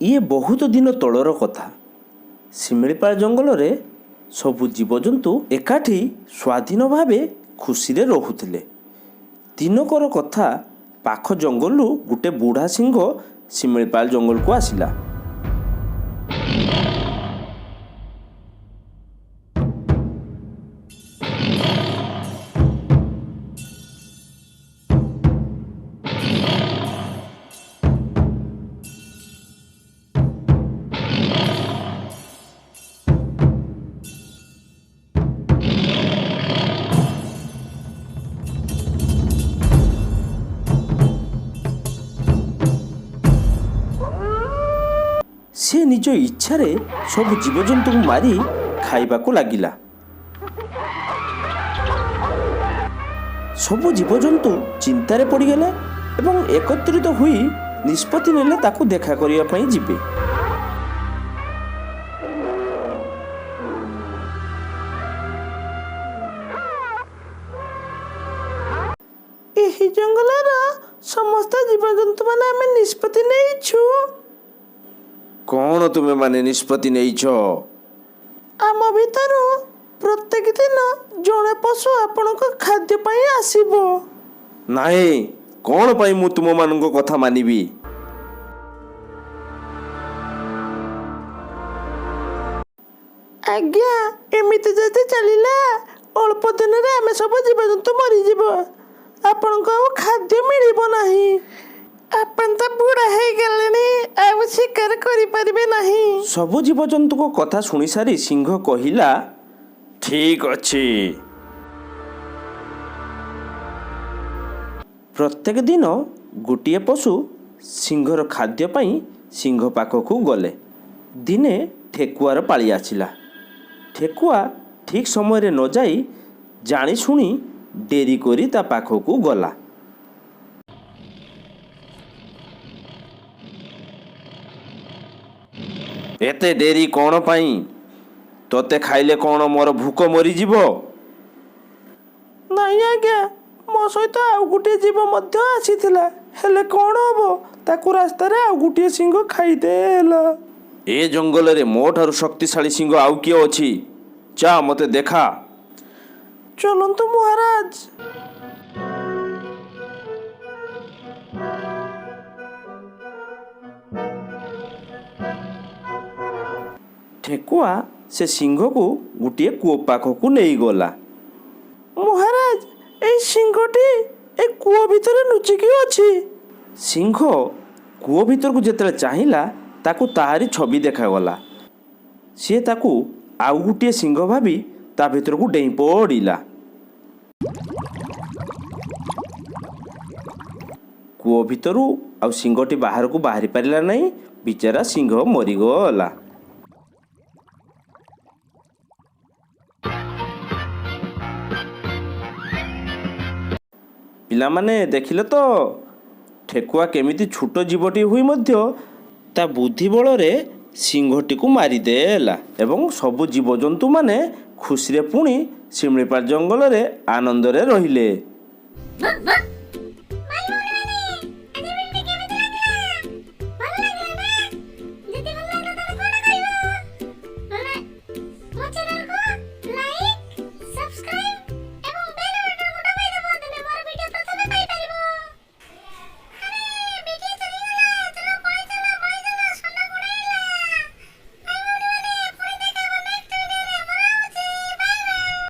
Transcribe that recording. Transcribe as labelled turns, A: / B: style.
A: ଇଏ ବହୁତ ଦିନ ତଳର କଥା। ଶିମିଳିପାଳ ଜଙ୍ଗଲରେ ସବୁ ଜୀବଜନ୍ତୁ ଏକାଠି ସ୍ୱାଧୀନ ଭାବେ ଖୁସିରେ ରହୁଥିଲେ। ଦିନକର କଥା, ପାଖ ଜଙ୍ଗଲରୁ ଗୋଟେ ବୁଢ଼ା ସିଂହ ଶିମିଳିପାଳ ଜଙ୍ଗଲକୁ ଆସିଲା। ସେ ନିଜ ଇଚ୍ଛାରେ ସବୁ ଜୀବଜନ୍ତୁଙ୍କୁ ମାରି ଖାଇବାକୁ ଲାଗିଲା। ସବୁ ଜୀବଜନ୍ତୁ ଚିନ୍ତାରେ ପଡ଼ିଗଲେ ଏବଂ ଏକତ୍ରିତ ହୋଇ ନିଷ୍ପତ୍ତି ନେଲେ ତାକୁ ଦେଖା କରିବା ପାଇଁ ଯିବେ। ଏହି ଜଙ୍ଗଲର ସମସ୍ତ ଜୀବଜନ୍ତୁମାନେ ଆମେ ନିଷ୍ପତ୍ତି ନେଇଛୁ। କ'ଣ ତୁମେ ମାନେ ନିଷ୍ପତ୍ତି ନେଇଛ? ଆମ ଭିତରୁ ପ୍ରତ୍ୟେକ ଦିନ ଜଣେ ପଶୁ ଆପଣଙ୍କ ଖାଦ୍ୟ ପାଇଁ ଆସିବ। ନାଇଁ, କ'ଣ ପାଇଁ ମୁଁ ତୁମମାନଙ୍କ କଥା ମାନିବି? ଆଜ୍ଞା, ଏମିତି ଯଦି ଚାଲିଲା ଅଳ୍ପ ଦିନରେ ଆମେ ସବୁ ଜୀବଜନ୍ତୁ ମରିଯିବ। ଆପଣଙ୍କୁ ଆଉ ଖାଦ୍ୟ ମିଳିବ ନାହିଁ। ଆପଣ ତ ବୁଢ଼ା ହେଇଗଲେଣି, ଆଉ ଶିକାର କରିପାରିବେ ନାହିଁ। ସବୁ ଜୀବଜନ୍ତୁଙ୍କ କଥା ଶୁଣିସାରି ସିଂହ କହିଲା, ଠିକ୍ ଅଛି। ପ୍ରତ୍ୟେକ ଦିନ ଗୋଟିଏ ପଶୁ ସିଂହର ଖାଦ୍ୟ ପାଇଁ ସିଂହ ପାଖକୁ ଗଲେ। ଦିନେ ଠେକୁଆର ପାଳି ଆସିଲା। ଠେକୁଆ ଠିକ୍ ସମୟରେ ନ ଯାଇ ଜାଣିଶୁଣି ଡେରି କରି ତା ପାଖକୁ ଗଲା। ଏତେ ଡେରି କ'ଣ ପାଇଁ? ତୋତେ ଖାଇଲେ କ'ଣ ମୋର ଭୋକ ମରିଯିବ? ନାଇଁ ଆଜ୍ଞା, ମୋ ସହିତ ଆଉ ଗୋଟିଏ ଜୀବ ମଧ୍ୟ ଆସିଥିଲା। ହେଲେ କ'ଣ ହବ, ତାକୁ ରାସ୍ତାରେ ଆଉ ଗୋଟିଏ ସିଂହ ଖାଇଦେଲା। ଏ ଜଙ୍ଗଲରେ ମୋ ଠାରୁ ଶକ୍ତିଶାଳୀ ସିଂହ ଆଉ କିଏ ଅଛି? ଯା, ମୋତେ ଦେଖା। ଚଲନ୍ତୁ ମହାରାଜ। ଠେକୁଆ ସେ ସିଂହକୁ ଗୋଟିଏ କୂଅ ପାଖକୁ ନେଇଗଲା। ମହାରାଜ, ଏଇ ସିଂହଟି ଏ କୂଅ ଭିତରେ ଲୁଚିକି ଅଛି। ସିଂହ କୂଅ ଭିତରକୁ ଯେତେବେଳେ ଚାହିଁଲା, ତାକୁ ତାହାରି ଛବି ଦେଖାଗଲା। ସିଏ ତାକୁ ଆଉ ଗୋଟିଏ ସିଂହ ଭାବି ତା ଭିତରକୁ ଡେଇଁ ପଡ଼ିଲା। କୂଅ ଭିତରୁ ଆଉ ସିଂହଟି ବାହାରକୁ ବାହାରି ପାରିଲା ନାହିଁ। ବିଚାରା ସିଂହ ମରିଗଲା। ପିଲାମାନେ ଦେଖିଲେ ତ, ଠେକୁଆ କେମିତି ଛୋଟ ଜୀବଟି ହୋଇ ମଧ୍ୟ ତା ବୁଦ୍ଧି ବଳରେ ସିଂହଟିକୁ ମାରିଦେଲା ଏବଂ ସବୁ ଜୀବଜନ୍ତୁମାନେ ଖୁସିରେ ପୁଣି ଶିମିଳିପାଳ ଜଙ୍ଗଲରେ ଆନନ୍ଦରେ ରହିଲେ।